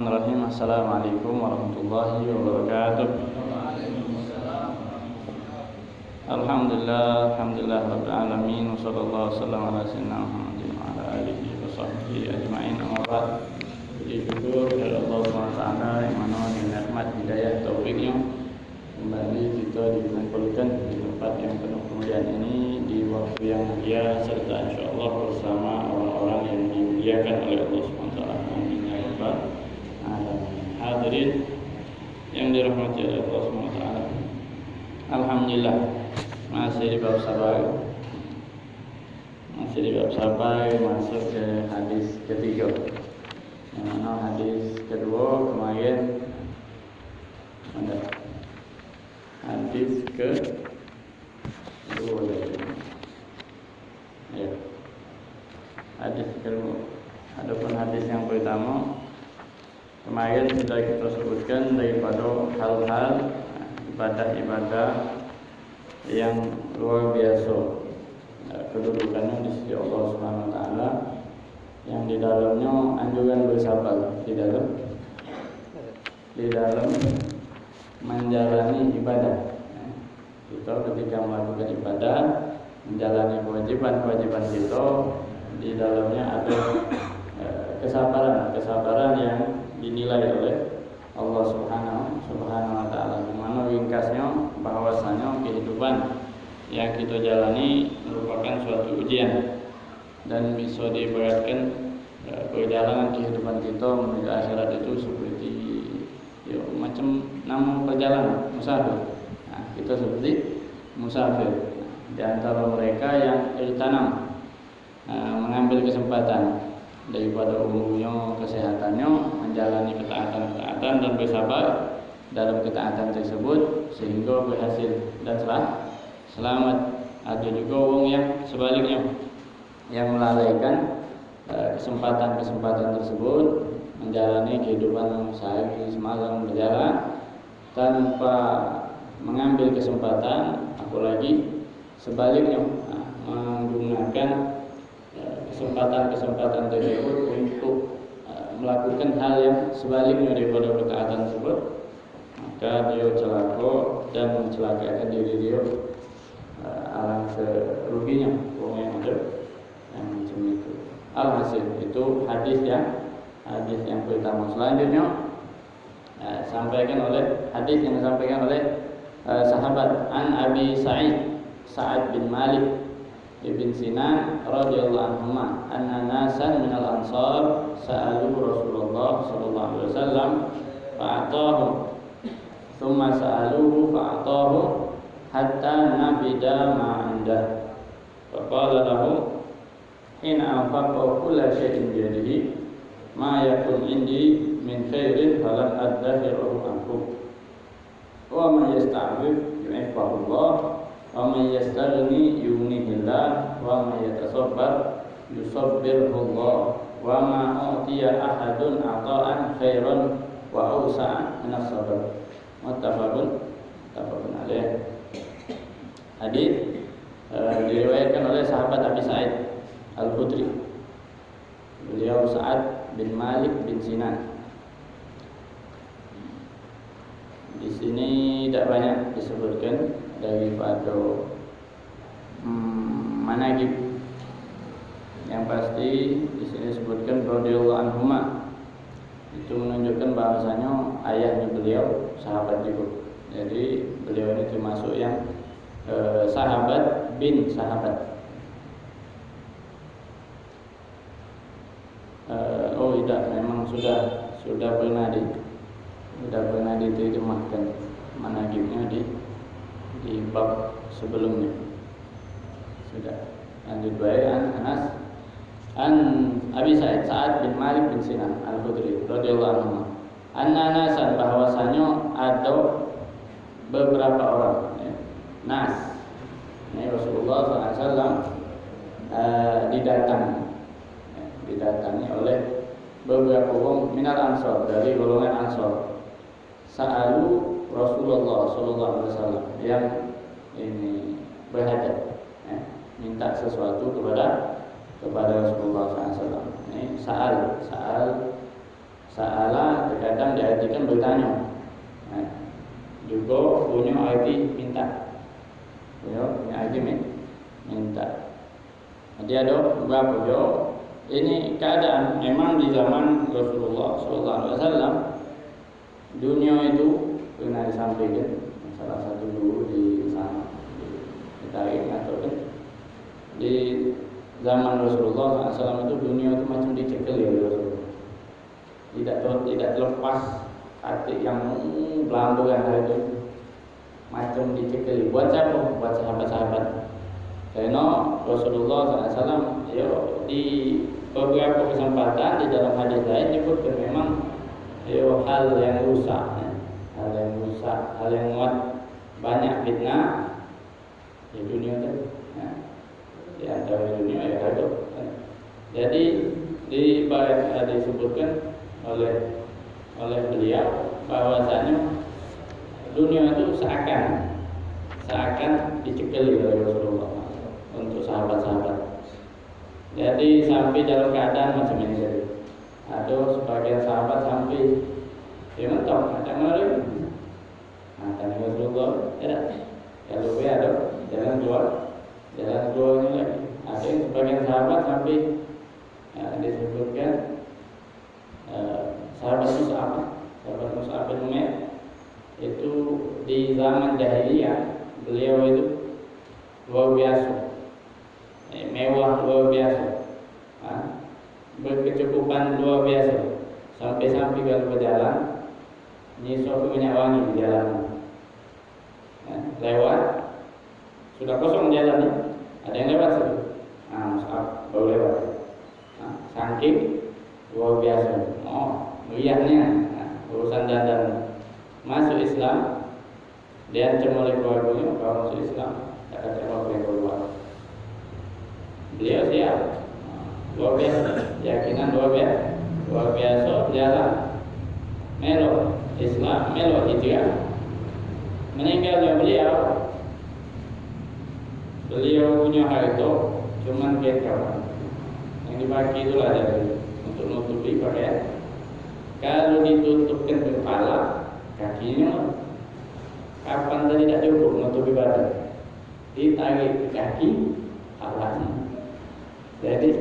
Bismillahirrahmanirrahim. Assalamualaikum warahmatullahi wabarakatuh. Alhamdulillah rabbil alamin, wa sallallahu wasallam ala sayyidina Muhammadin wa ala alihi wa sahbihi ajma'in. Amma ba'd. Puji syukur kepada Allah Subhanahu wa taala yang mana dengan nikmat hidayah taufiknya kembali kita dikumpulkan di tempat yang penuh kemuliaan ini di waktu yang mulia serta insyaallah bersama orang-orang yang dimuliakan oleh Allah Subhanahu wa taala. Amin ya rabbal hadirin yang dirahmati oleh Allah Subhanahu wa taala. Alhamdulillah masih di bab sabar masuk ke hadis ketiga. Yang mana hadis kedua kemarin ada hadis kedua ya. Hadis kedua. Adapun hadis yang pertama kemarin sudah kita sebutkan daripada hal-hal ibadah-ibadah yang luar biasa kedudukannya di sisi Allah Subhanahu wa taala, yang di dalamnya anjuran bersabar di dalam menjalani ibadah. Kita ketika melakukan ibadah, menjalani kewajiban kita, di dalamnya ada kesabaran yang dinilai oleh Allah Subhanahu wa taala. Di mana ringkasnya bahwasanya kehidupan yang kita jalani merupakan suatu ujian dan bisa diibaratkan perjalanan kehidupan kita menuju akhirat itu seperti macam nama perjalanan musafir. Nah, kita seperti musafir. Di antara mereka yang tertanam mengambil kesempatan daripada umurnya, kesehatannya, menjalani ketaatan dan bersabar dalam ketaatan tersebut sehingga berhasil dan selamat. Ada juga orang yang sebaliknya yang melalaikan kesempatan tersebut, menjalani kehidupan sehari semalam berjalan tanpa mengambil kesempatan, apalagi sebaliknya menggunakan kesempatan tersebut untuk melakukan hal yang sebaliknya daripada ketaatan tersebut, maka dia celaka dan mencelakakan diri dia. Alangkah ruginya orang yang ada yang macam itu. Alhasil itu hadis yang pertama. Selanjutnya hadis yang disampaikan oleh sahabat An Abi Sa'ad bin Malik Ibn Sinan radhiyallahu anhu anna nasan minal ansar sa'alu Rasulullah sallallahu alaihi wasallam fa'atahu thumma sa'aluhu fa'atahu hatta nabida ma 'indah faqala lahu in anfaqa kulla shay'in bi yadihi ma yakun indi min khairin falan adzahiru ankum wa man yasta'fif yu'iffahu Allah wa man yastaghni yughnihillah wa man yatasabbar yusabbirhu Allah wa ma utiya ahadun ata'an khairan wa awsa'a min as-sabr. Muttafaqun alaih. Hadis diriwayatkan oleh sahabat Abi Sa'id Al-Khudri. Beliau Sa'ad bin Malik bin Sinan. Di sini tidak banyak disebutkan daripada manaqib. Yang pasti di sini disebutkan radhiyallahu anhuma. Itu menunjukkan bahwasanya ayahnya beliau sahabat juga. Jadi beliau ini termasuk yang sahabat bin sahabat. Tidak, memang sudah pernah diterjemahkan manaqibnya di bab sebelumnya. Sudah. Lanjut baik Anas an Abi Sa'ad bin Malik bin Sinan Al-Khudri radhiyallahu anhu. Anna nasan, bahwasanya ada beberapa orang Nas. Ini Rasulullah SAW didatangi oleh beberapa orang minal ansor, dari golongan ansor. Sa'alu Rasulullah SAW, yang ini berhajat, minta sesuatu kepada Rasulullah SAW. Ini sa'al Sa'ala terkadang diartikan bertanya. Nah, juga punya arti minta. Punya arti minta. Jadi ada beberapa jo. Ini keadaan memang di zaman Rasulullah SAW dunia itu pernah disampaikan salah satu guru di sana kita atau di zaman Rasulullah SAW itu dunia itu macam dicekal ya Rasulullah. Tidak terlepas hati yang belambang hari itu macam dicekal. Buat siapa? Buat sahabat-sahabat. Karena Rasulullah SAW di beberapa kesempatan di dalam hadis lain disebutkan memang hal yang rusak, hal yang muat banyak fitnah di dunia itu. Di antara dunia ya itu. Jadi disebutkan oleh beliau bahwasanya dunia itu seakan dicekali oleh Rasulullah untuk sahabat-sahabat. Jadi sampai dalam keadaan macam ini jadi. Ada sebagian sahabat sampai dia mentok macam mana? Nah, tanya Rasulullah, kalau ada jalan keluar ini lagi. Ada yang sebagian sahabat sampai disebutkan sahabat Mus'ab bin Umair itu di zaman jahiliyah beliau itu luar biasa. Mewah luar biasa, berkecukupan luar biasa, sampai-sampai kalau berjalan nyisok minyak wangi di jalan. Lewat sudah kosong jalannya, ada yang lewat situ. Mus'ab baru lewat. Saking luar biasa, meriahnya urusan dandan. Masuk Islam, dia ancam oleh keluarganya kalau masuk Islam, tak ada apa yang keluar. Beliau siap, luar biasa, keyakinan luar biasa, jalan, melo Islam, melo hijrah. Meninggalnya beliau punya harta, cuman kawan yang dipakai itulah jadi untuk nutupi pakaian. Kalau ditutupkan kepala, kakinya, kapan tadi tidak cukup nutupi badan, ditarik ke kaki, kepalanya. Jadi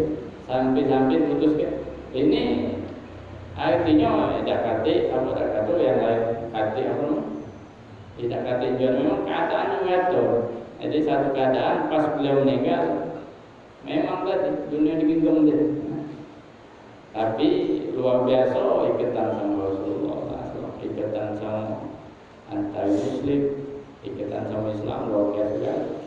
sampai putuskan. Ini artinya tidak kata apa tak kata yang lain arti apa? Tidak kata jual memang keadaannya ngatur. Jadi satu keadaan pas beliau meninggal memang tadi dunia digenggam dia. Tapi luar biasa ikatan sama Rasulullah, ikatan sama antar Muslim, ikatan sama Islam luar biasa.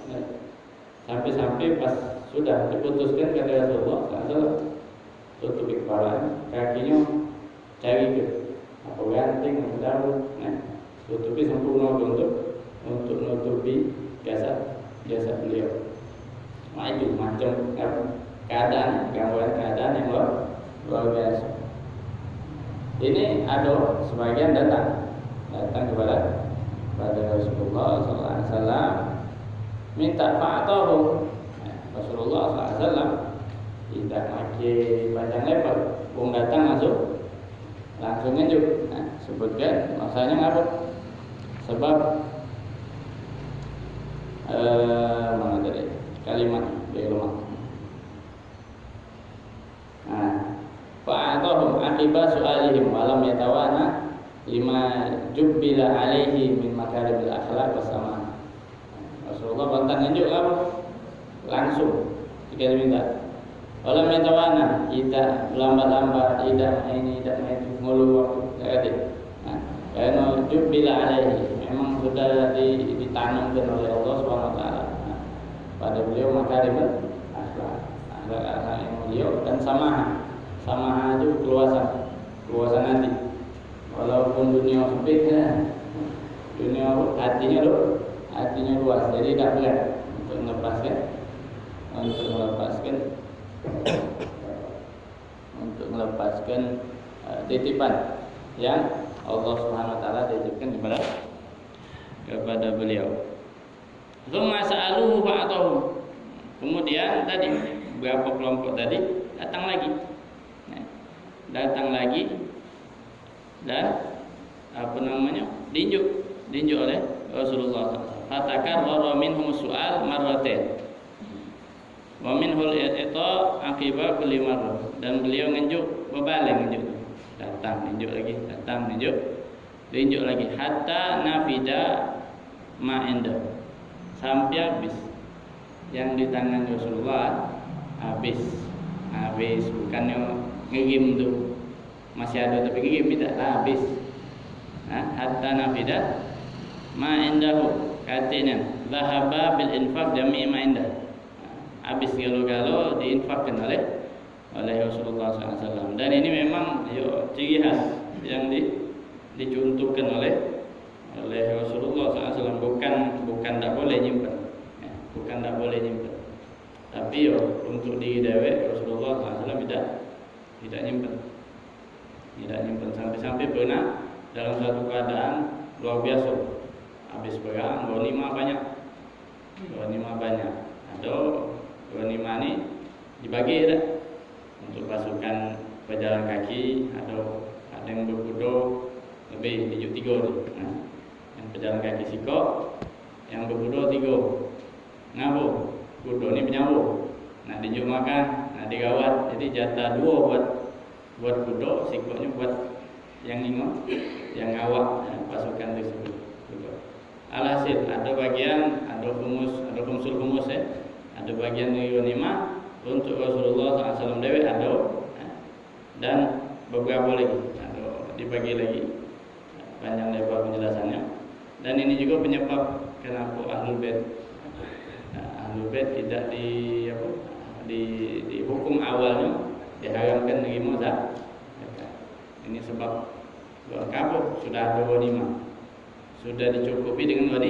Sampai pas sudah diputuskan kata Rasulullah SAW, tutupi kepala, kakinya cari ke apa ganting atau daun, tutupi sempurna untuk nutupi jasad beliau. Itu macam keadaan, gambaran keadaan yang luar biasa. Ini ada sebagian datang kepada Rasulullah SAW minta fa'atahu. Rasulullah SAW tidak pakai panjang lebar, datang langsung ngejuk. Sebutkan maksudnya apa? Sebab mana tadi kalimat belum. Fa'atahum akibat su'alihim walam yatawana lima jubbila alaihi min makarimil akhlaq wassama. Rasulullah bantang ngejuk apa? Langsung jika diminta. Walam yatawana, tidak lambat-lambat, tidak ngulu waktu. Karena jubbila alaihi memang sudah ditanamkan oleh Allah SWT pada beliau makarimul akhlaq yang beliau dan samaha itu keluasan hati. Walaupun dunia sempit, dunia hatinya luas, jadi tidak berat untuk melepaskan titipan yang Allah Subhanahu wa taala titipkan kepada beliau. Tsumma sa'aluhu fa'atahu. Kemudian tadi berapa kelompok tadi datang lagi dan diinjuk oleh Rasulullah SAW. Fatakarrara minhum su'al marratain wa minhul ita akibat kulli marrah, dan beliau nginjuk berbalik, datang ninjuk lagi, datang ninjuk, diinjuk lagi, hatta nafida ma inda, sampai habis yang di tangan Rasulullah, habis bukannya ngegim tuh masih ada tapi ngegim tidak, habis. Hatta nafida ma indahu, katanya dhahaba bil infaq jami' ma indah, habis galau-galau diinfakkan oleh Rasulullah SAW. Dan ini memang ciri khas yang dicontohkan oleh Rasulullah SAW. Bukan tak boleh nyimpan, bukan tak boleh nyimpan, tapi untuk diri dewe Rasulullah SAW tidak nyimpan, sampai pernah dalam satu keadaan luar biasa, habis perang ghanimah banyak, atau ghanimah ini dibagi untuk pasukan pejalan kaki, atau ada yang berkuda lebih, dijuk 3 tu. Yang pejalan kaki sikok, yang berkuda 3. Ngapa? Kuda ni penyawa, nak dijuk makan, nak dirawat, jadi jatah 2 buat kuda, sikoknya buat yang ingat, yang ngawak pasukan tersebut. Alhasil ada bagian, ada khumsul khumus ada bagian dari ghanimah untuk Rasulullah SAW dewe ada, dan beberapa lagi ada dibagi lagi, panjang lebar penjelasannya. Dan ini juga penyebab kenapa Ahlul Bait tidak di hukum awalnya diharamkan menerima zakat. Ini sebab kabur sudah ada ghanimah, sudah dicukupi dengan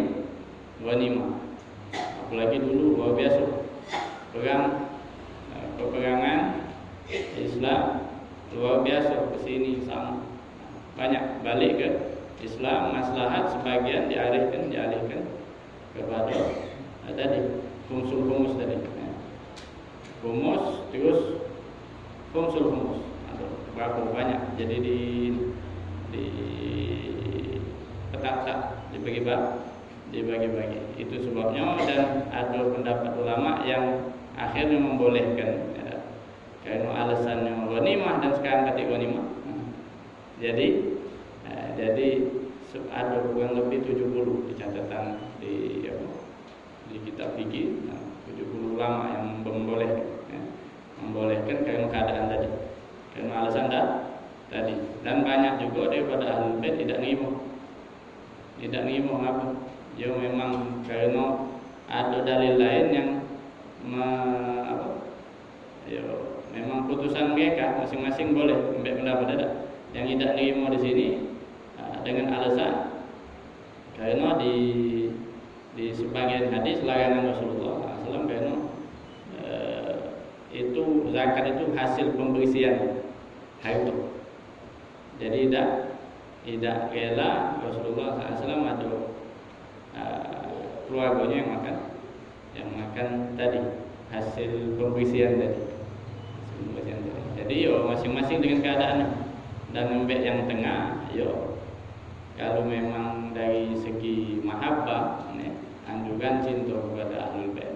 ghanimah. Apalagi dulu luar biasa peperangan Islam luar biasa, kesini sama banyak balik ke Islam, maslahat sebagian dialihkan kepada tadi khumsul tadi, khumus terus khumsul khumus, atau berapa banyak, jadi di petak dibagi-bagi. Itu sebabnya, dan ada pendapat ulama yang akhirnya membolehkan, karena alasannya ghanimah dan sekarang kata ghanimah. Jadi ada kurang lebih 70 di catatan di kitab fikih, 70 ulama yang membolehkan karena keadaan tadi, karena alasan tadi. Dan banyak juga daripada Ahlul Bait tidak ngimo apa? Ya memang karena ada dalil lain yang memang putusan mereka masing-masing boleh ambil pendapat ada. Yang tidak ngimo di sini dengan alasan karena di sebagian hadis larangan Rasulullah SAW, karena itu zakat itu hasil pembersihan harta. Jadi tidak rela Rasulullah SAW ada keluarganya yang makan tadi hasil pembersihan tadi. Jadi masing-masing dengan keadaannya. Dan ambil yang tengah, kalau memang dari segi mahabbah, anjuran cinta kepada Ahlul Bait,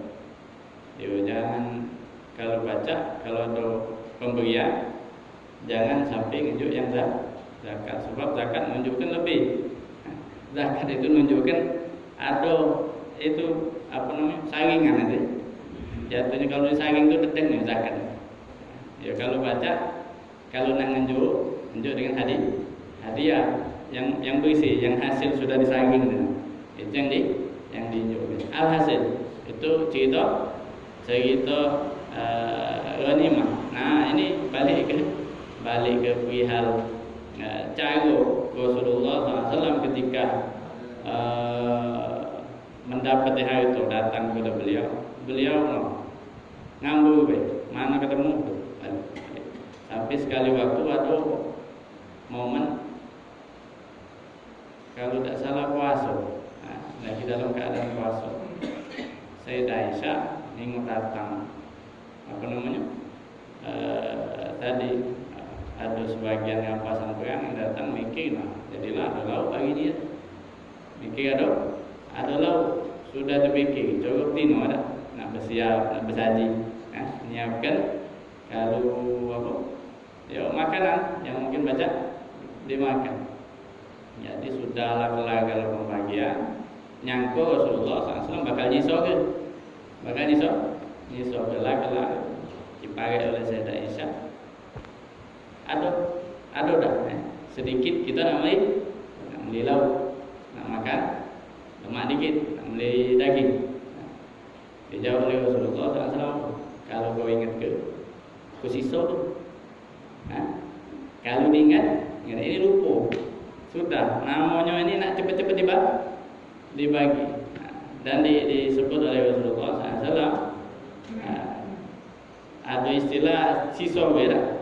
jangan kalau baca, kalau ada pemberian, jangan sampai nunjuk yang zakat, sebab zakat menunjukkan lebih. Zakat itu menunjukkan ada itu saringan itu. Jatuhnya kalau disaring itu teteng zakat. Ya kalau baca, kalau nang nunjuk dengan hadiah yang berisi, yang hasil sudah disaring, itu yang diunjuk. Alhasil itu cerita ghanimah. Nah ini balik ke perihal cara Rasulullah SAW ketika mendapat hari itu datang kepada beliau ngambul mana ketemu sampai sekali waktu ada momen kalau tidak salah puasa, lagi dalam keadaan puasa, Sayyidah Aisyah ingin datang tadi ada sebagian rampasan perang yang datang mikir, nah jadilah ada lauk bagi dia. Mikir ada lauk, sudah terpikir, cukup tino ada, nak bersiap, nak bersaji, menyiapkan kalau apa, ya makanan yang mungkin baca dimakan. Jadi sudahlah kelar kalau pembagian, nyangko Rasulullah SAW bakal nyisok ke, nyisok kelar dipakai oleh Sayyidah Aisyah. Ada dah, sedikit kita nak beli lauk, nak makan lemak dikit, nak beli daging. Dijawab oleh Rasulullah SAW, kalau kau ingat kau sisa tu. Kalau diingat, ini lupa. Sudah, namanya ini nak cepat-cepat dibagi. Dan disebut oleh Rasulullah SAW, ada istilah sisa beda.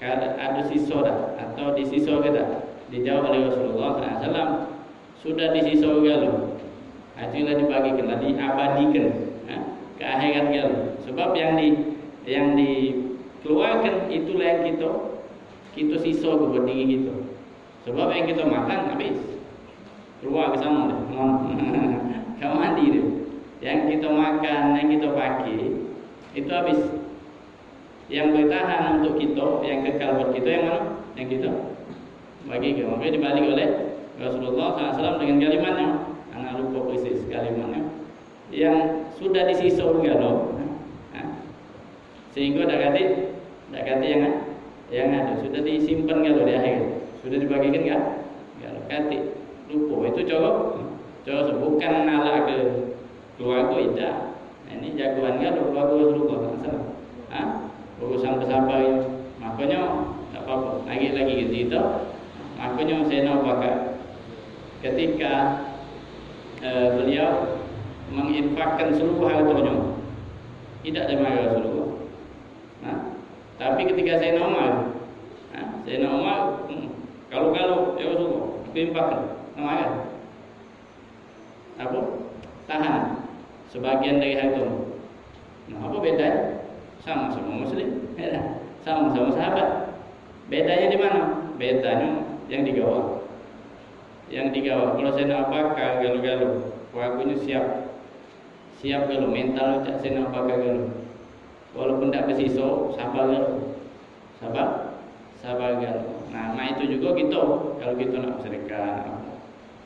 Ada sisa dah atau disisa ke dah? Dijawab oleh Rasulullah SAW, sudah disisa galau. Artinya dibagikan, diabadikan ke akhirat galau. Sebab yang dikeluarkan itulah yang kita sisa ke buat diri kita. Sebab yang kita makan habis, keluar ke sana dah, kau mandi tu. Yang kita makan, yang kita pakai itu habis. Yang bertahan untuk kita, yang kekal buat kita yang mana? Yang kita bagi ke. Makanya dibalik oleh Rasulullah SAW dengan kalimatnya. Anak lupa persis kalimatnya. Yang sudah disisa galau. Sehingga dah kata yang ada sudah disimpan galau di akhir. Sudah dibagikan kan? Galau kata lupa itu coba bukan nalak ke keluarga tidak. Ini jagoan galau keluarga Rasulullah SAW. Urusan bersabar, makanya tak apa-apa. Lagi gitu. Makanya saya nak pakai ketika beliau menginfakkan seluruh hartanya, tidak ada marah Rasulullah. Tapi ketika saya nak kalau ya Rasulullah, aku infakkan, marah. Apa? Tahan sebagian dari hartanya. Apa bedanya? Sama-sama muslim, sama-sama sahabat. Bedanya di mana? Bedanya yang digawa. Kalau saya nak bakar galau-galau, wakunya siap galau, mental cak saya nak bakar galau. Walaupun tak bersisa, sabar galau. Nah, itu juga kita. Kalau kita nak sedekah,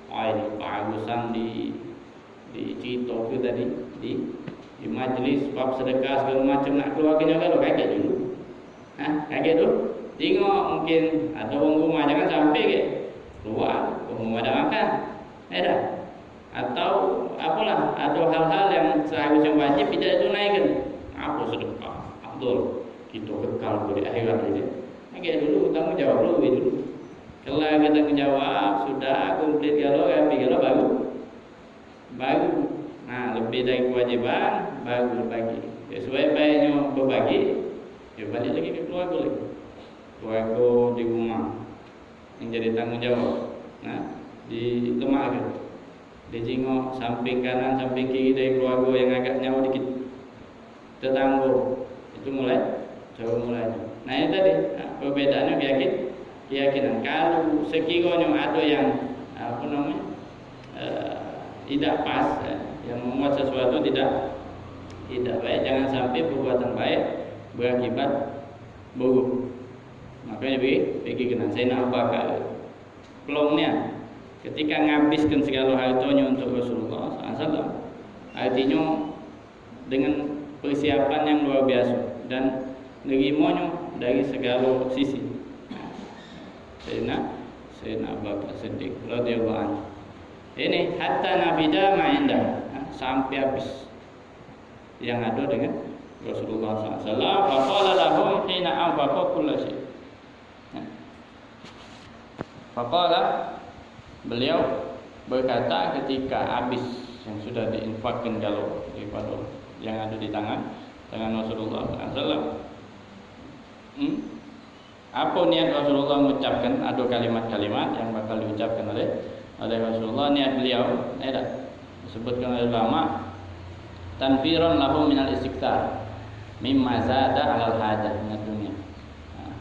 ini bagusan di cerita tu tadi di majlis bab sedekah segala macam nak keluarkan kalau kaget dulu. Kaget tu. Tengok mungkin ada orang rumah jangan sampai ke keluar, rumah ada makan. Dah. Atau apalah, ada hal-hal yang seharusnya wajib tidak ditunaikan. Apa sedekah? Abdul, kita kekal di akhirat ini. Kaget dulu, tanggung jawab dulu. Kalau kita tanggung jawab sudah komplit kalau baru. Nah, lebih dari kewajiban baru berbagi. Ya, sebaik-baiknya berbagi, ya balik lagi ke keluarga di rumah yang jadi tanggung jawab. Nah, di lemah ke, dijengok samping kanan, samping kiri dari keluarga yang agak jauh dikit, tetangga. Itu cara mulainya. Nah, ini tadi perbedaannya keyakinan. Kalau sekiranya ada yang tidak pas, yang membuat sesuatu tidak baik, jangan sampai perbuatan baik berakibat buruk. Makanya bagi kena saya nak bakal pelongnya ketika ngabiskan segala hartanya untuk Rasulullah SAW, artinya dengan persiapan yang luar biasa dan nerimanya dari segala sisi. Saya nak bakal sedih radhiyallahu anhu. Ini hatta nafida ma'indah, sampai habis yang ada dengan Rasulullah SAW. Faqala lahum hina anfaqa kulla syai'. Faqala, beliau berkata ketika habis yang sudah diinfakkan kalau daripada yang ada di tangan Rasulullah SAW. Apa niat Rasulullah mengucapkan? Ada kalimat-kalimat yang bakal diucapkan oleh Rasulullah. Niat beliau disebutkan oleh ulama, tanfiran lahu minal istighfar mimma zada alal hajah min dunya.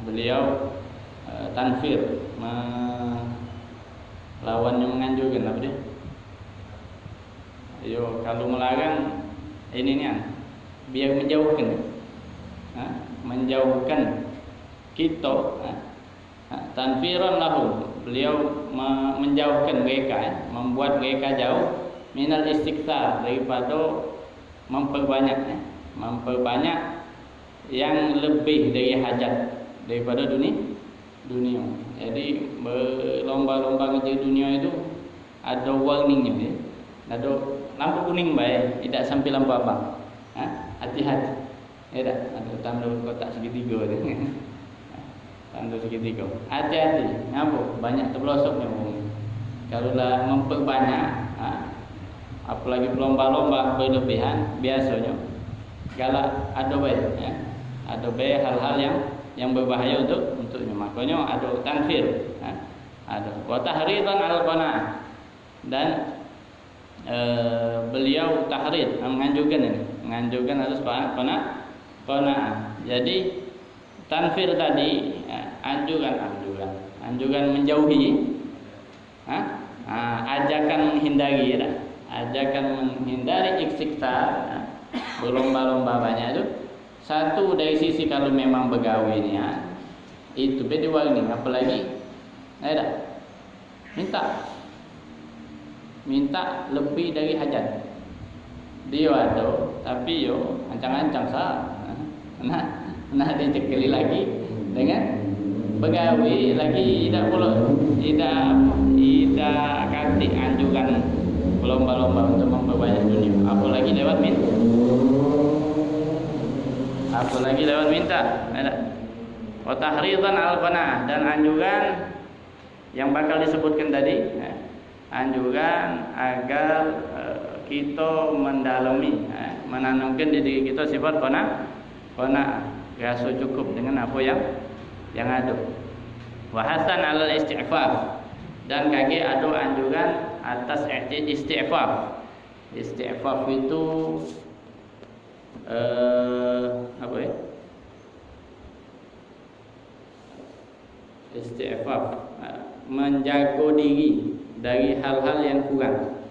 Beliau beliau tanfir, lawannya menganjurkan apa dia? Yo, kalau melarang ini nih, biar menjauhkan, menjauhkan kita, tanfiran lahu, beliau menjauhkan mereka, membuat mereka jauh minal istighfar, daripada memperbanyak yang lebih dari hajat daripada dunia. Jadi berlomba-lomba ngejar dunia itu ada warningnya, ya. Ada lampu kuning baik, tidak sampai lampu abang. Hati-hati. Ya dah, ada tanda kotak segitiga tu. Tanda segitiga. Hati-hati. Ngapa? Banyak terpelosoknya bumi. Kalau lah memperbanyak, apalagi berlomba-lomba berlebihan, biasanya galak ada baik, ya. Ada baik hal-hal yang berbahaya untuknya. Makanya ada tanfir, ada wa tahridan al qanaah, dan beliau tahrid, menganjurkan harus qanaah. Jadi tanfir tadi anjuran menjauhi, ajakan menghindari, ya. Ajakan menghindari istighfar, berlomba-lomba banyak itu. Satu dari sisi kalau memang begawinya itu beda warning, apalagi minta lebih dari hajat. Dia ada, tapi yo ancang-ancang sah. Nah dicekeli lagi dengan begawi lagi, tidak kati anjuran berlomba-lomba untuk memperbanyak dunia, apalagi lewat minta. Wa tahridan al qanaah, dan anjuran yang bakal disebutkan tadi, anjuran agar kita mendalami, menanamkan di diri kita sifat qanaah, rasa cukup dengan apa yang ada. Wa hasan alal istighfar, dan kaki ada anjuran atas istighfar. Istighfar itu apa ya? Istighfar, menjaga diri dari hal-hal yang kurang.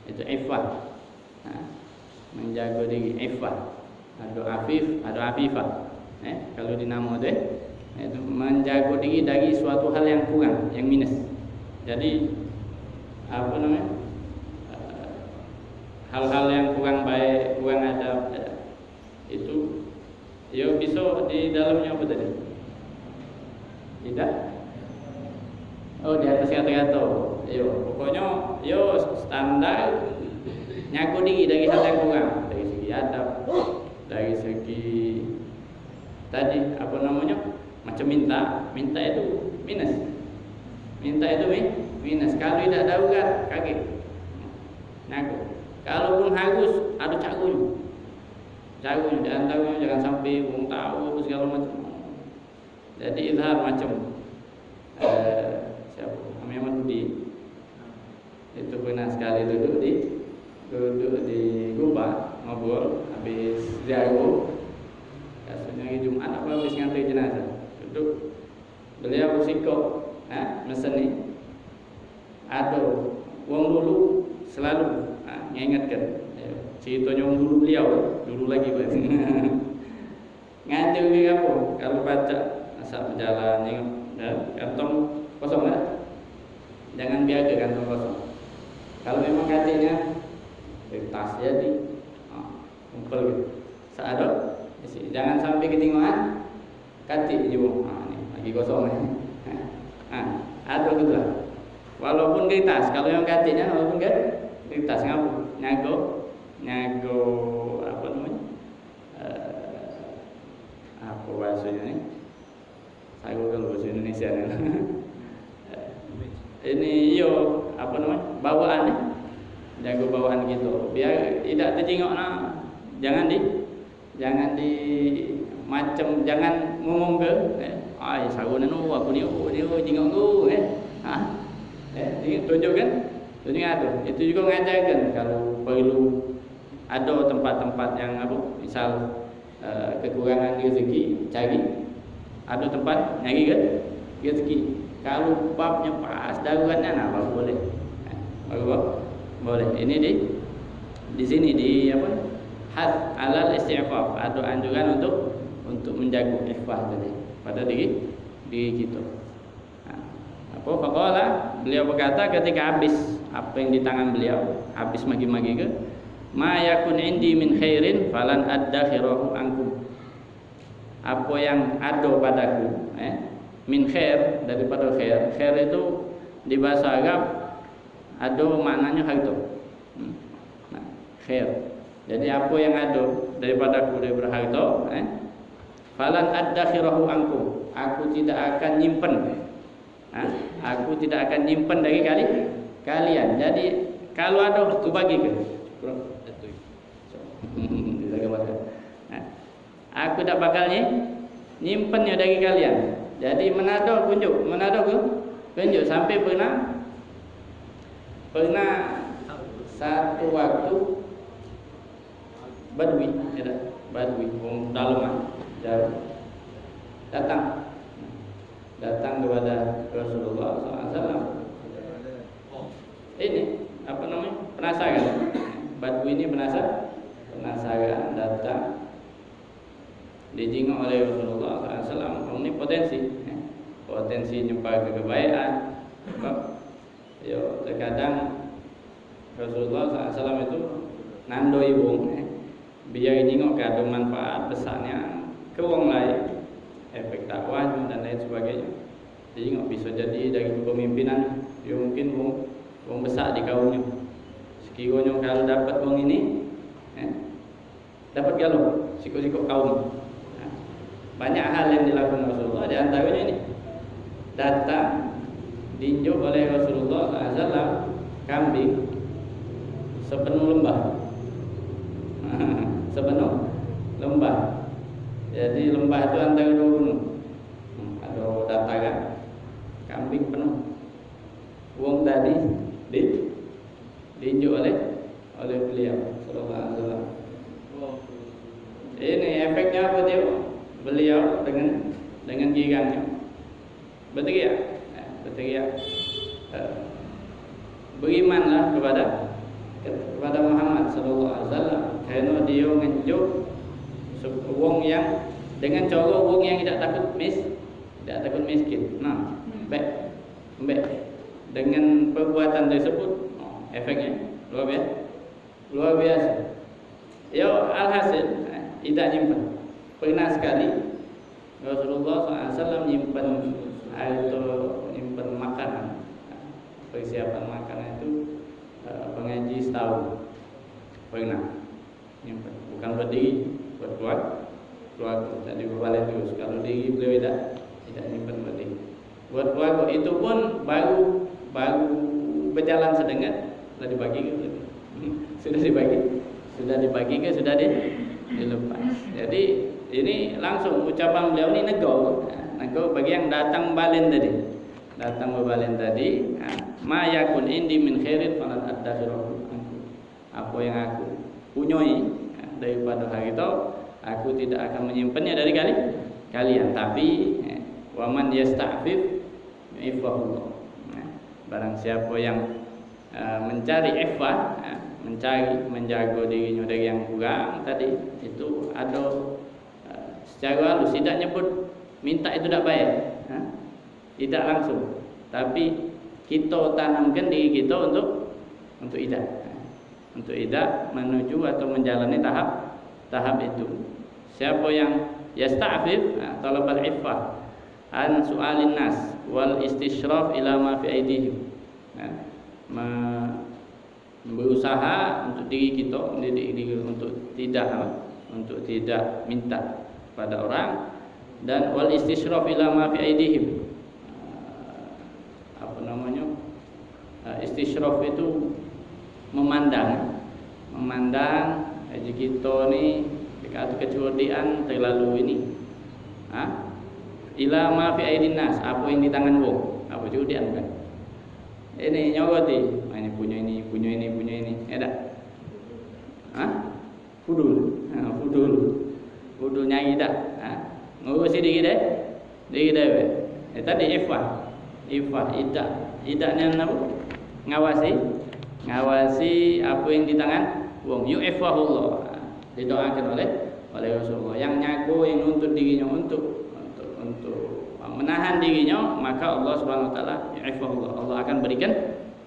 Itu ifah. Menjaga diri, ifah. Ada afif, ada afifah. Kalau di nama deh, itu menjaga diri dari suatu hal yang kurang, yang minus. Jadi apa namanya? Hal-hal yang kurang baik, kurang adab, itu ya bisa di dalamnya apa tadi? Tidak? Oh, di atas kata-kata. Yo, pokoknya yo standar nyaku diri dari hal yang kurang, dari segi adab, dari segi tadi apa namanya? Macam minta itu minus. Minta itu minus. Kalau tidak darurat, kaget. Ngaku. Kalaupun harus, ada cakunya. Cakunya, dan tahunya jangan sampai orang tahu segala macam. Jadi izhar macam siapa? Ahmad Budi. Itu pernah sekali duduk di Gubah, ngobrol habis ziarah. Kasusnya hari Jumat apa habis ngantar jenazah. Duduk. Beliau bersikap, mesen ni ada uang dulu selalu mengingatkan ceritanya orang dulu beliau dulu lagi ngajar ke apa kalau baca asal berjalan kantong kosong lah, jangan biarkan kantong kosong. Kalau memang kacinya tas jadi kumpul gitu seado, jangan sampai ketinggalan kaci juga. Ini lagi kosong ada gitu lah. Walaupun di tas, kalau yang kacinya walaupun di tas ngapu nyago apa namanya, apa bahasanya nih, saya kalau bahasa Indonesia nih. Ini yo apa namanya, bawaan nih, jago bawaan gitu, biar tidak terjengok jangan di macam, jangan ngomong ke saruna nu aku ni jengok tu tunjukkan ada. Itu juga mengajarkan kalau perlu ada tempat-tempat yang apa, misal kekurangan rezeki, cari ada tempat nyari ke rezeki. Kalau babnya pas daruratnya baru boleh. Baru boleh. Ini di sini di apa? Had alal istighfar, ada anjuran untuk menjaga ikhfah tadi pada diri kita. Apa faqala, beliau berkata ketika habis apa yang di tangan beliau, habis magi-magi ke, ma yakun indi min khairin falan addakhirahu ankum. Apa yang ada padaku, min khair, daripada khair. Khair itu di bahasa Arab ada maknanya harta. Nah, khair. Jadi apa yang ada daripada harta, falan addakhirahu ankum. Aku tidak akan nyimpen. Aku tidak akan nyimpen dari kalian. Jadi kalau ada aku bagi ke. Aku tak bakal nyimpennya dari kalian. Jadi menado kunjuk sampai pernah satu waktu Badui orang dalam jauh datang kepada Rasulullah SAW. Ini apa namanya? Penasaran. Badui ini penasaran datang dijingok oleh Rasulullah SAW. Ini potensi nyembah kebaikan. Terkadang Rasulullah SAW itu nandoi wong, biar nyingok ke ada manfaat besarnya ke wong lain, efek dakwahnya dan lain sebagainya. Jadi nggak bisa jadi dari kepemimpinan, dia mungkin wong besar di kaumnya. Sekiranya kalau dapat wong ini, dapat galau, sikut-sikut kaum. Banyak hal yang dilakukan Rasulullah, di antaranya ini datang diinjuk oleh Rasulullah SAW kambing sepenuh lembah. Jadi lembah itu antara dua gunung, ada dataran, kambing penuh. Wong tadi diinjuk oleh beliau sallallahu alaihi wasallam. Ini efeknya apa dia? Beliau dengan gigangnya berteriak, berimanlah kepada Muhammad sallallahu alaihi wasallam, karena dia ngenjuk wong yang dengan cara wong yang tidak takut miskin. Nah, baik dengan perbuatan tersebut, efeknya luar biasa. Ya, alhasil tidak nyimpan. Pernah sekali Rasulullah SAW nyimpan makanan, persiapan makanan itu pengaji setahun. Pernah nyimpan, bukan berdiri, buat keluarga. Tadi berbalik terus. Kalau diri beliau tidak nyimpan berdiri. Buat keluarga itu pun baru berjalan sedengat sudah dibagi ke sudah dilepas. Jadi ini langsung ucapan beliau ini nego bagi yang datang balen tadi. Ma yakun indi min khairin falan addakhirahu ankum. Apa yang aku punyai daripada hari itu, aku tidak akan menyimpannya dari kalian. Tapi waman yasta'fif yu'ifahullah. Barang siapa yang mencari iffah, menjaga dirinya dari yang kurang tadi, itu ada secara halus, tidak nyebut minta itu tidak bayar, tidak langsung, tapi kita tanamkan diri kita untuk idah menuju atau menjalani tahap itu. Siapa yang yasta'fif, talabal iffah an su'alin nas wal istishraf ila ma fi aidihim, berusaha untuk diri kita, mendidik diri untuk tidak minta pada orang, dan wal istishraf ila ma fi aidihim. Istishraf itu memandang aja kita ni dekat kecurigaan terlalu ini. Ila ma fi aidin nas, apa yang di tangan wong, apa curigaan kan? Ini nyogoti, ini punya ini, ada. Fudul nyai dah. Ngurusi diri deh. diri dewe. Tadi ifah idak ni apa? Ngawasi apa yang di tangan wong. Yu'ifahullah, didoakan oleh Rasulullah. Yang nyaku yang nuntut dirinya untuk menahan dirinya, maka Allah Subhanahu wa taala yu'ifahullah. Allah akan berikan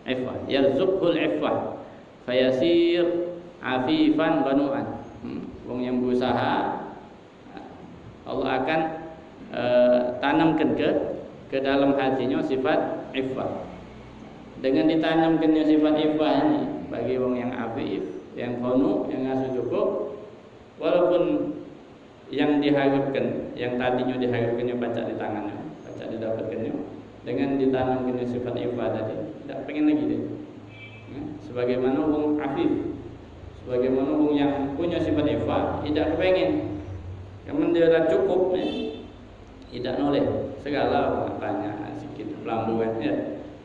ifah. Yarzuqul ifah fayasir afifan banu'an. Wong yang berusaha, Allah akan tanamkan ke dalam hatinya sifat ifah. Dengan ditanamkannya sifat ifah ini bagi wong yang afif, yang qanu, yang ngasuh cukup, walaupun yang diharapkan, yang tadinya diharapkannya baca di tangannya, baca didapatkannya, dengan ditanamkannya sifat ifah tadi, tidak pengen lagi dia. Sebagaimana wong afif, sebagaimana wong yang punya sifat ifah, tidak kepengen. Kamu dia dah cukup, tidak noleh segala matanya sikit pelambuan,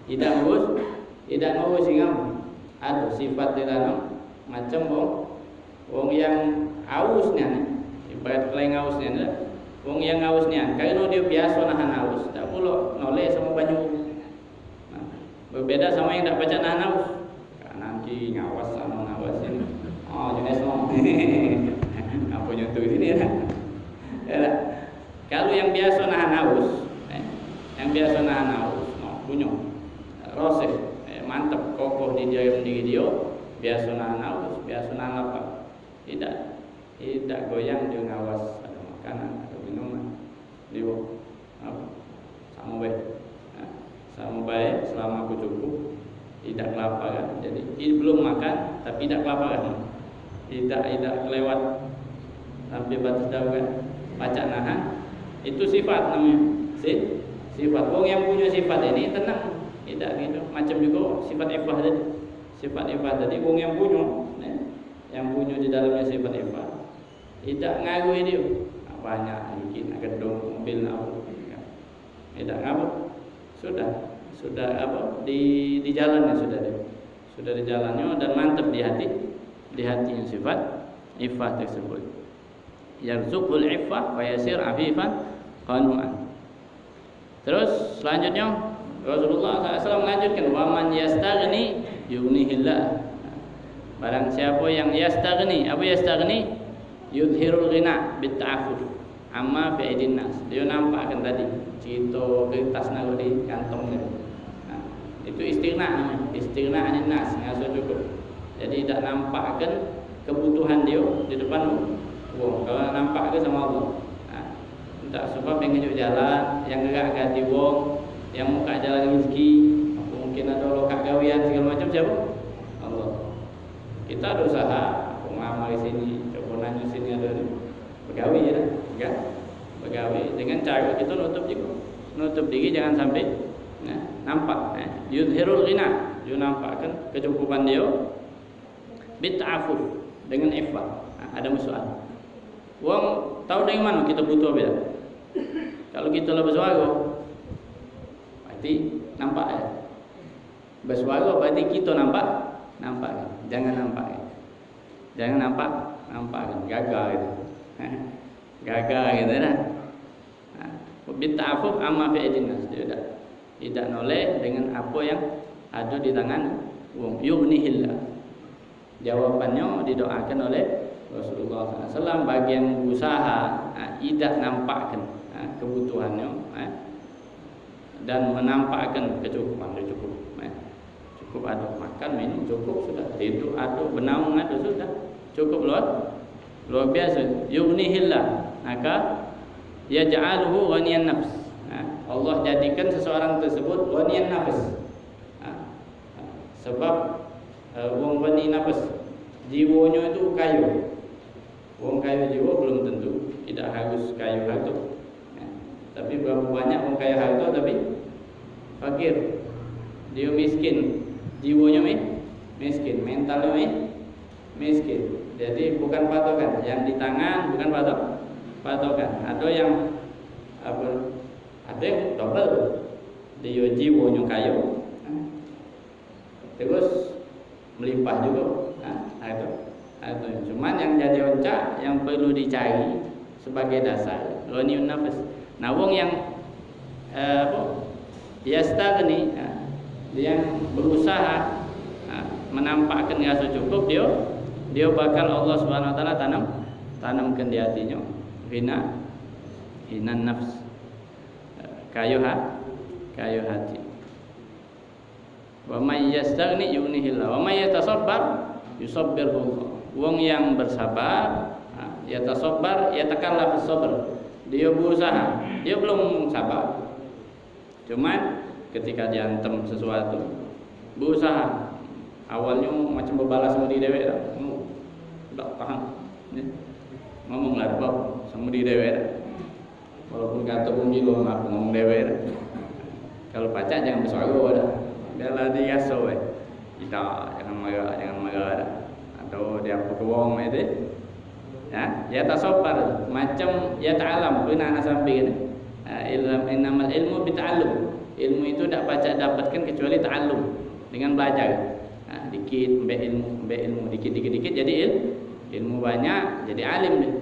tidak ngurus ingam. Ada sifat di dalam macam wong yang ausnya, ibarat keleng ausnya, wong yang ausnya, karena dia biasa nahan aus, tak pula noleh sama banyu. Berbeda sama yang tak baca nahan aus. Nanti ngawas sama ngawas ini. Oh, jenis no. Apa nyentuh sini ya? Kalau yang biasa nahan haus, punya roseh, mantap, kokoh di dalam diri dia, biasa nahan haus, biasa nahan lapar, tidak goyang dia ngawas ada makanan atau minuman, dia sama baik selama aku cukup, tidak kelaparan. Jadi belum makan tapi tidak kelaparan, tidak kelewat sampai batas darurat. Baca nahan itu sifat namanya. Sifat wong yang punya sifat ini tenang, tidak gitu. Macam juga sifat ifah tadi. Sifat ifah tadi wong yang punya di dalamnya sifat ifah, tidak ngaruh dia. Banyak bikin gedung, mobil, tidak ngaruh. Sudah apa di jalannya sudah di jalannya dan mantap di hatinya sifat ifah tersebut. Yarzuqul iffah wa yasir afifan qanu'an. Terus selanjutnya Rasulullah SAW melanjutkan, wa man yastaghni yughnihillah. Barang siapa yang yastaghni, apa yastaghni? Yudhirul ghina bitta'affuf amma fi aidin nas. Dia nampakkan tadi cerita kertas naruh di kantongnya. Itu istighna namanya, istighna anin nas, ngasuh cukup. Jadi tidak nampakkan kebutuhan dia di depan wong. Kalau nampak ke sama Allah, tak sebab yang ngejuk jalan, yang gerak ganti wong, yang muka jalan rezeki, mungkin ada lokak gawian segala macam, siapa? Allah. Kita ada usaha, aku ngamal di sini, coba nanya sini ada begawi ya, enggak? Begawi dengan cara kita nutup diri jangan sampai nampak. Yudhirul ghina, dia nampakkan kecukupan dia, bit'afuf dengan ifah. Ada musuhan. Wong tahu dari mana kita butuh apa ya? Kalau kita lah bersuara, berarti nampak ya. Bersuara berarti kita nampak. Jangan nampak kan. Gagal gitu. Gagal gitu dah. Bita'afuf amma fi aidin nas. Tidak noleh dengan apa yang ada di tangan wong. Yughnihillah. Jawabannya didoakan oleh Rasulullah SAW bagi yang berusaha tidak nampakkan kebutuhannya dan menampakkan kecukupan. Cukup ada makan, minum, cukup sudah. Tidur ada, bernaung ada, sudah. Cukup luar biasa. Yughnihillah, maka yaj'aluhu ghaniyan nafs. Allah jadikan seseorang tersebut ghaniyan nafs. Sebab wong ghani nafs, jiwanya itu kayu. Wong kayu jiwa belum tentu, tidak harus kayu harta. Tapi berapa banyak wong kayu harta tapi fakir. Dia miskin, jiwanya miskin, mentalnya miskin. Jadi bukan patokan, yang di tangan bukan patokan. Ada yang ada yang double, dia jiwanya kayu, terus melimpah juga. Itu cuman yang jadi oncak yang perlu dicari sebagai dasar ghaniyun nafs. Nah, wong yang yastagni, dia yang berusaha menampakkan rasa cukup, dia bakal Allah Subhanahu wa taala tanamkan di hatinya hina nafs, kayu hati. Wa may yastagni yughnihillah wa may yatasabbar yusabbirhu. Wong yang bersabar, yatasabbar, yatakallaf sabr. Dia berusaha, dia belum sabar. Cuman ketika diantem sesuatu, berusaha. Awalnya macam berbalas sama diri dewe dah. Tak paham. Ngomong lah apa sama diri dewe dah. Walaupun kata bumi lo ngomong dewe dah. Kalau pacar jangan bersuara dah. Biarlah dia so Tidak, jangan marah dah. Atau dia apa wong itu. Ya tak sopan macam ya ta'alam pernah anak sampaikan. Innamal ilmu bita'allum. Ilmu itu tak baca dapatkan kecuali ta'allum, dengan belajar. Dikit mbak ilmu dikit jadi ilmu banyak jadi alim dia.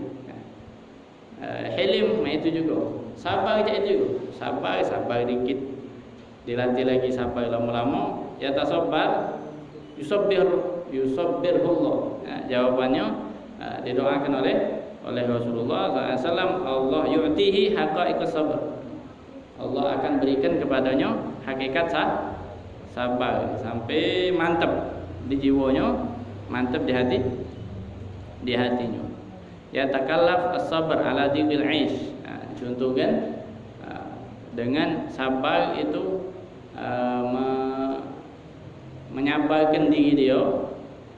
Hilim itu juga sabar aja juga, sabar dikit, dilatih lagi sabar lama-lama, ya tasabar yusabbirullah. Jawabannya didoakan oleh Rasulullah SAW, Allah yu'tihi haqa'iqas sabr. Allah akan berikan kepadanya hakikat sabar sampai mantap di jiwanya, mantap di hatinya. Ya takallaf as-sabr ala dhiqil 'aish. Contohkan dengan sabar itu menyabarkan diri dia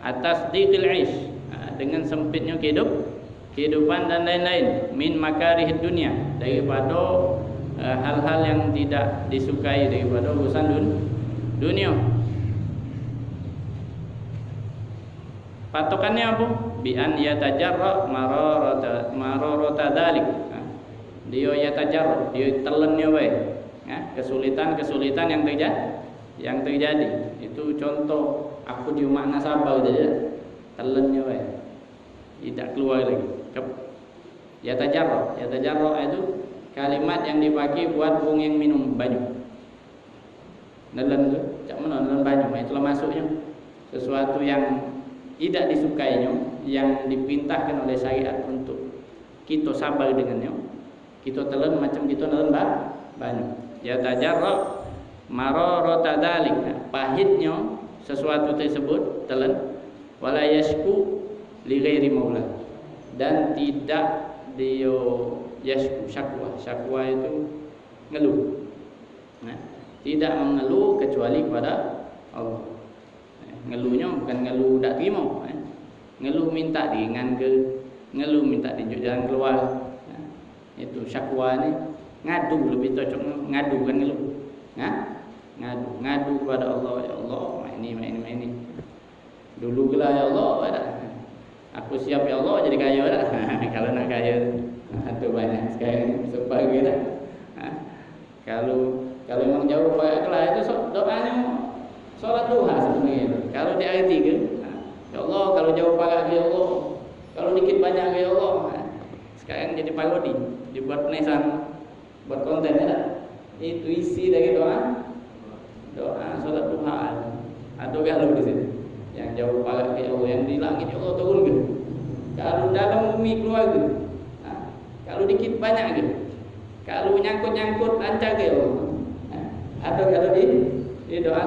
atas dhiqil 'aish, dengan sempitnya kehidupan dan lain-lain, min makarihid dunia, daripada hal-hal yang tidak disukai, daripada urusan dunia. Patokannya apa? Bi an yatajarra mararata dzalik. Dia yatajarra, dia telennya wae. Kesulitan-kesulitan yang terjadi. Itu contoh aku di makna sabar saja. Telennya wae. Tidak keluar lagi. Yatajarra itu kalimat yang dipakai buat wong yang minum banyu. Nelen tu, cak mana nelen banyu, itulah masuknya sesuatu yang tidak disukainya, yang dipintahkan oleh syariat untuk kita sabar dengannya. Kita telan macam kita nelen banyu. Ya tajarra mararata dzalik, pahitnya sesuatu tersebut telan, wala yashku li ghairi maula, dan tidak dia yashku, syakwa itu ngeluh. Tidak mengeluh kecuali kepada Allah. Ngeluhnya bukan ngeluh tak terima, ngeluh minta diingan ke, ngeluh minta tunjuk jalan keluar. Itu syakwa ni, ngadu lebih cocok, ngadu bukan ngeluh. Ngadu kepada Allah. Ya Allah, ini. Dulu gelah ya Allah, aku siap ya Allah jadi kaya dah. Kalau nak kaya, itu banyak sekarang sebagi dah. Kalau memang jauh pada kelah itu doanya solat duha sebenarnya. Kalau diarti ke, ya Allah kalau jauh pada ya Allah, kalau dikit banyak ya Allah. Sekarang jadi parodi, dibuat penesan, buat konten ya. Itu isi dari doa solat duha. Ada galau di sini. Yang jauh pada ya Allah, yang di langit ya Allah turun ke. Kalau dalam bumi keluar ke. Kalau dikit banyak ke. Kalau nyangkut lancar ke ya Allah. Atau kalau di doa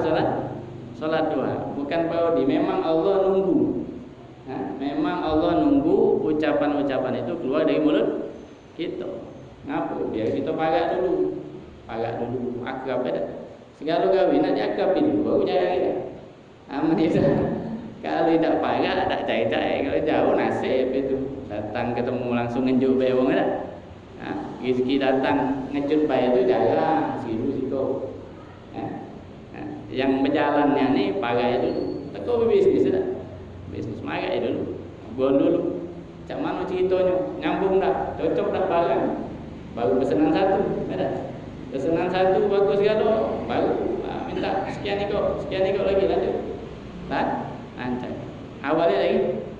solat doa, bukan parodi. Memang Allah nunggu. Memang Allah nunggu ucapan-ucapan itu keluar dari mulut kita. Ngapa? Biar kita parak dulu, akrab dah. Segala kawin nak diakrabin dulu, baru jaya. Aman itu. Kalau tidak parak, tak cari. Kalau jauh nasib itu. Datang ketemu langsung ngejuk bewang dah. Rezeki datang ngecut bayar itu jarang, situ. Yang berjalannya ni pakai dulu. Teko bisnis dah. Bisnis pakai dulu. Buat dulu. Macam mana ceritanya? Nyambung dah, cocok dah barang. Baru pesanan satu, ada. Pesanan satu bagus gado, baru minta sekian ikut lagi lanjut. Lancar. Awalnya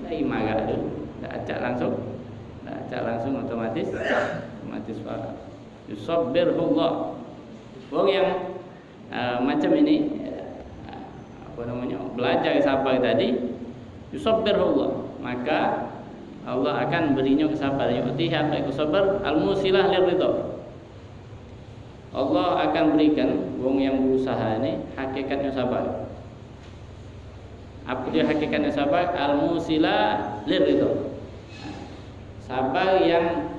lagi marah dulu. Dah acak langsung otomatis para. Yusabbirullah. Wong yang macam ini belajar sabar tadi, yusabbirullah, maka Allah akan berinya kesabaran. Yu'tiha sabar al-musilah liridha. Allah akan berikan wong yang berusaha ini hakikatnya sabar. Apa dia hakikatnya sabar? Al-musilah liridha. Sabar yang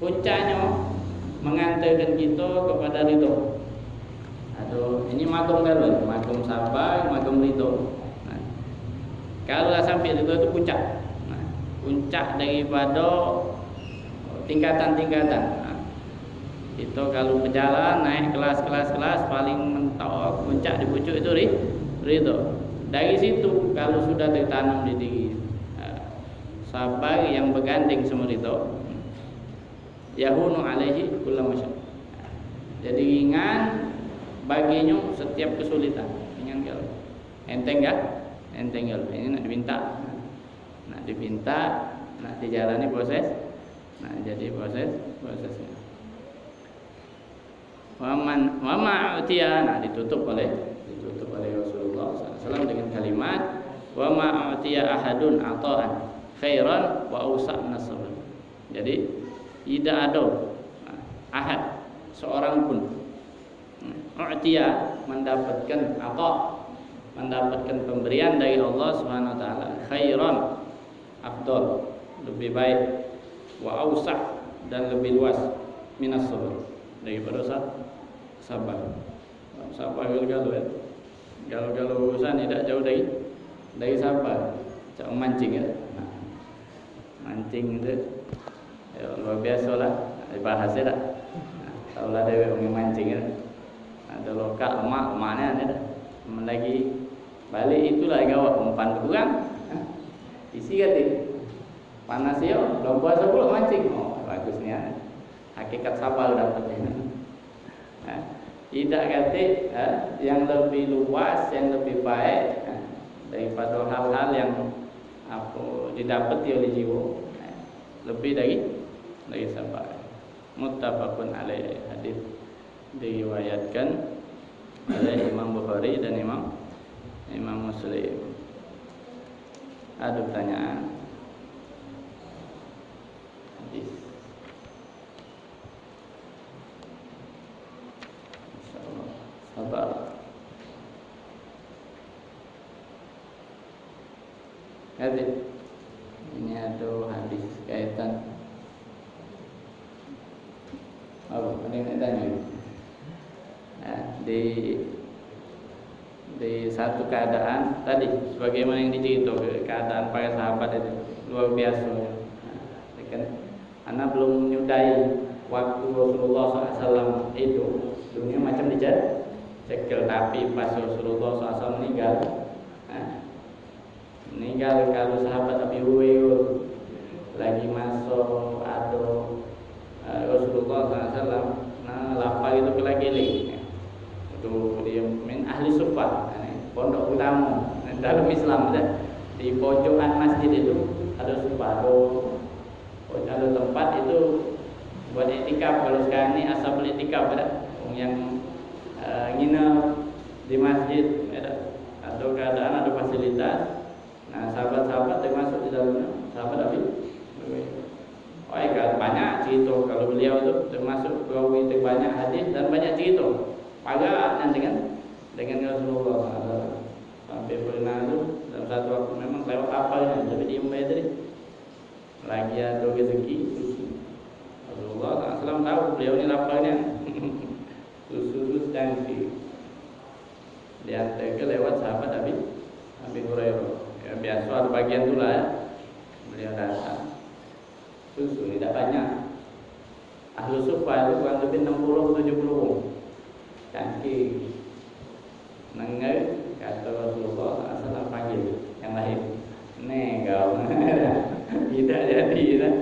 puncaknya mengantarkan kita kepada ridho. Aduh, ini makom galon, makom sabar, makom ridho. Nah, kalau sampai ridho itu puncak. Nah, puncak daripada tingkatan-tingkatan. Nah, itu kalau berjalan naik kelas paling mentok puncak di pucuk itu ridho. Dari situ kalau sudah tertanam di diri sabar yang bergandeng sama ridho, yahunu alaihi kullu masyaq. Jadi ringan baginya setiap kesulitan. Ringan kalau enteng ya? Enteng kalau ini nak dipinta, nak dijalani proses. Nah, jadi prosesnya. Wa ma'utiya, nah ditutup oleh Rasulullah SAW dengan kalimat wa ma'utiya ahadun ata'an khairan wa awsa' min as-sabr. Jadi tidak ada ahad seorang pun u'tiya mendapatkan mendapatkan pemberian dari Allah Subhanahu wa taala khairan afdal, lebih baik, wa awsa' dan lebih luas minas sabr, daripada sabar. Sabar galau urusan tidak jauh dari sabar. Cak mancing ya. Nah, mancing itu ya, luar biasa lah, bahasa dah. Tahu lah dewe orang mancing ya. Ada lokal emaknya ada. Lagi balik itulah gawat umpan kurang. Isi kata panas ya, belum puasa pula mancing. Oh, bagusnya. Hakikat sabar dapatnya. Nah, tidak kata yang lebih luas, yang lebih baik daripada hal-hal yang didapati oleh jiwa, lebih dari sabar. Muttafaqun alaih, hadis diriwayatkan oleh Imam Bukhari dan Imam Muslim. Ada pertanyaan? Hadis. Insyaallah sabar. Hadis ini ada hadis kaitan apa? Ada yang tanya? Nah, di satu keadaan tadi, sebagaimana yang diceritakan keadaan para sahabat itu luar biasa. Nah, kan, anak belum menyudahi waktu Rasulullah SAW itu dunia macam dicekel, tapi pas Rasulullah SAW meninggal. Meninggal kalau sahabat Abi Hurairah lagi masuk atau Rasulullah SAW, nah lapar itu kelagi itu dia min ahli sufah, pondok utama dalam Islam di pojokan masjid itu ada sufah, ada tempat itu buat itikaf. Kalau sekarang ini asal itikaf ada yang nginep di masjid, ada keadaan, ada fasilitas. Nah, sahabat-sahabat termasuk di dalamnya sahabat Abi. Oh, kan banyak cerita kalau beliau itu termasuk perawi terbanyak hadis dan banyak cerita. Pagaan dengan Rasulullah SAW. Sampai pernah itu dalam satu waktu memang lewat kapalnya, tapi dia membayar tadi. Lagi ada rezeki susu. Rasulullah SAW tahu beliau ini laparnya. Susu cangkir. Dia lewat sahabat Abi Hurairah. Ya, biasa ada bagian itulah ya. Beliau datang. Susu tidak banyak. Ahlu sufah itu kurang lebih 60-70 cangkir. Nengai kata Rasulullah SAW panggil yang lain. Negau. Tidak jadi lah.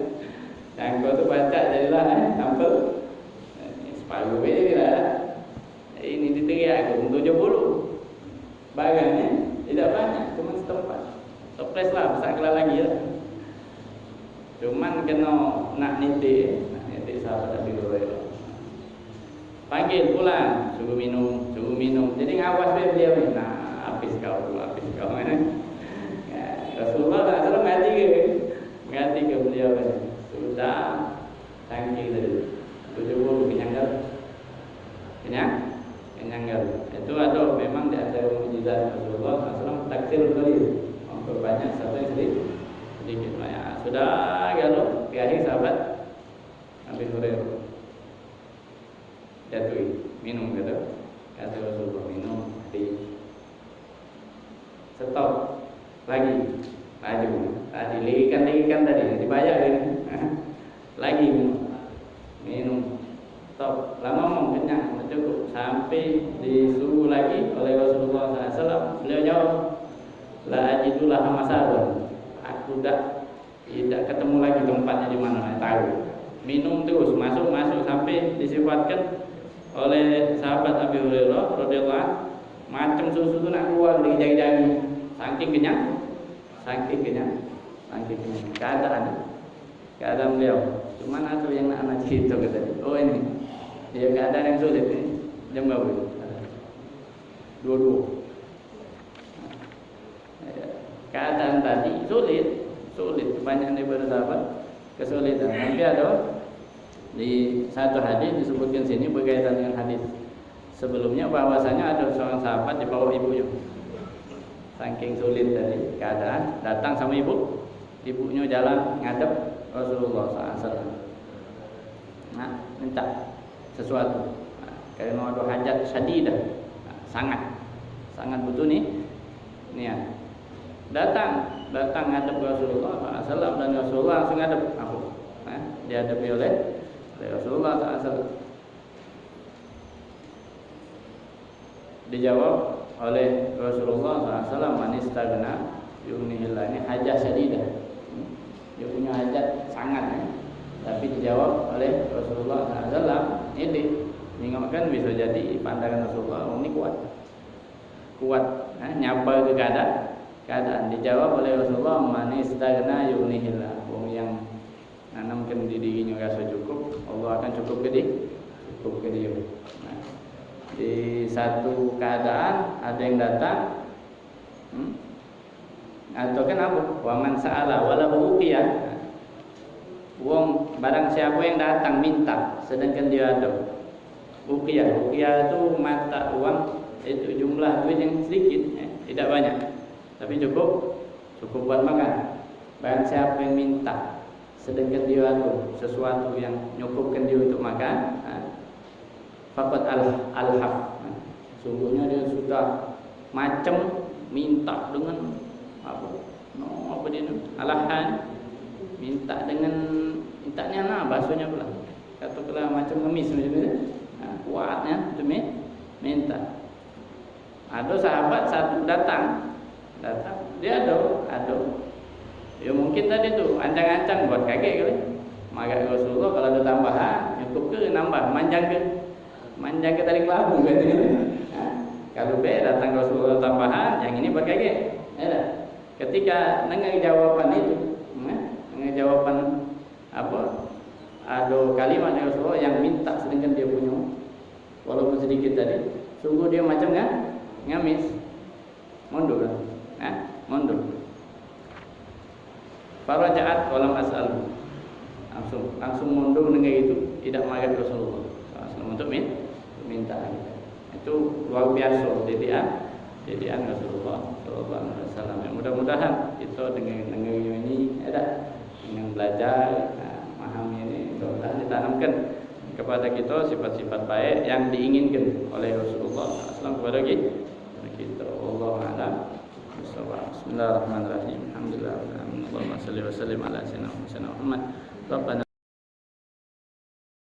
Cangkir itu baca jadilah sampel. Separuh ini lah. Ini diteriak 70. Barangnya tidak banyak, cuma setempat. Surprise lah, besar kelar lagi lah. Cuman kena nak nitik sahabat Abi Hurairah. panggil pulang, suruh minum. Jadi ngawas beliau ni. Nah, habis kau. Ya, Rasulullah SAW mengati ke beliau ni. Sudah tangkil tadi. Tujuh kenyang itu ada memang di antara mukjizat Rasulullah SAW taksir beliau memperbanyak satu yang sedikit ya. Sudah kalau ke akhir sahabat Nabi Hurairah jatuh minum kata Rasulullah minum di stop lagi maju tadi likan tadi dibayar lagi minum stop lama ngomong kenyang cukup sampai disuruh lagi oleh Rasulullah SAW. Beliau jawab, la ajidulah masalah. Aku tidak ketemu lagi tempatnya di mana, tahu. Minum terus, masuk sampai disifatkan oleh sahabat Abi Hurairah radhiyallahu anhu, macam susu tu nak keluar dari jari-jari. Saking kenyang. Keadaan beliau. Cuman ada yang nak cerita kata. Oh ini. Dia keadaan yang sulit ni. Jam berapa? Dua. Keadaan tadi sulit. Banyak daripada sahabat kesulitan. Tapi ada di satu hadis disebutkan sini berkaitan dengan hadis sebelumnya bahwasanya ada seorang sahabat di bawah ibunya. Saking sulit tadi keadaan, datang sama ibunya jalan ngadep Rasulullah SAW. Nah, minta sesuatu. Karena ada hajat syadidah, sangat butuh niat. Datang ngadep Rasulullah SAW dan Rasulullah langsung ngadep aku. Dihadapi oleh Rasulullah SAW. Dijawab oleh Rasulullah SAW, manistagna yughnihillah, ini hajat syadidah. Dia punya hajat sangat tapi dijawab oleh Rasulullah SAW. Ini mengingatkan bisa jadi pandangan Rasulullah ini kuat nyabar ke keadaan. Dijawab oleh Rasulullah, manistagna yughnihillah, yang nanamkan di dirinya rasa cukup, Allah akan cukup ke dia. Nah, di satu keadaan ada yang datang atau kan apa? Waman sa'ala walahu uqiyah. Wong barang siapa yang datang minta sedangkan dia ada uqiyah itu mata uang, itu jumlah duit yang sedikit tidak banyak tapi cukup buat makan. Barang siapa yang minta sedangkan dia ada sesuatu yang nyukupkan dia untuk makan, faqad al-haf. Sungguhnya dia sudah macam minta dengan apa dia alahan, minta dengan mintanya bahasanya pula katakanlah macam ngemis macam ni, kuatnya itu minta. Ada sahabat satu datang dia ada ya mungkin tadi tu ancang-ancang buat kaget kali. Maka Rasulullah kalau ada tambahan cukup ke nambah, manjang ke tarik lampu katanya. Kalau datang Rasulullah tambahan, yang ini buat kaget. Ketika dengar jawaban itu, dengar jawaban apa? Ada kalimat dari Rasulullah yang minta sedangkan dia punya walaupun sedikit tadi, sungguh dia macam ngamis, mundur. Farajaat walam as'al. Langsung mundur dengan itu, tidak mengaget Rasulullah SAW untuk minta. Itu luar biasa didikan Rasulullah SAW. Mudah-mudahan kita dengan ini dengan belajar memahami ini, mudah-mudahan ditanamkan kepada kita sifat-sifat baik yang diinginkan oleh Rasulullah SAW kepada kita. Wallahu a'lam. Bismillahirrahmanirrahim. Alhamdulillah. Allahumma shalli wa sallim ala sayyidina Muhammad. Rabbana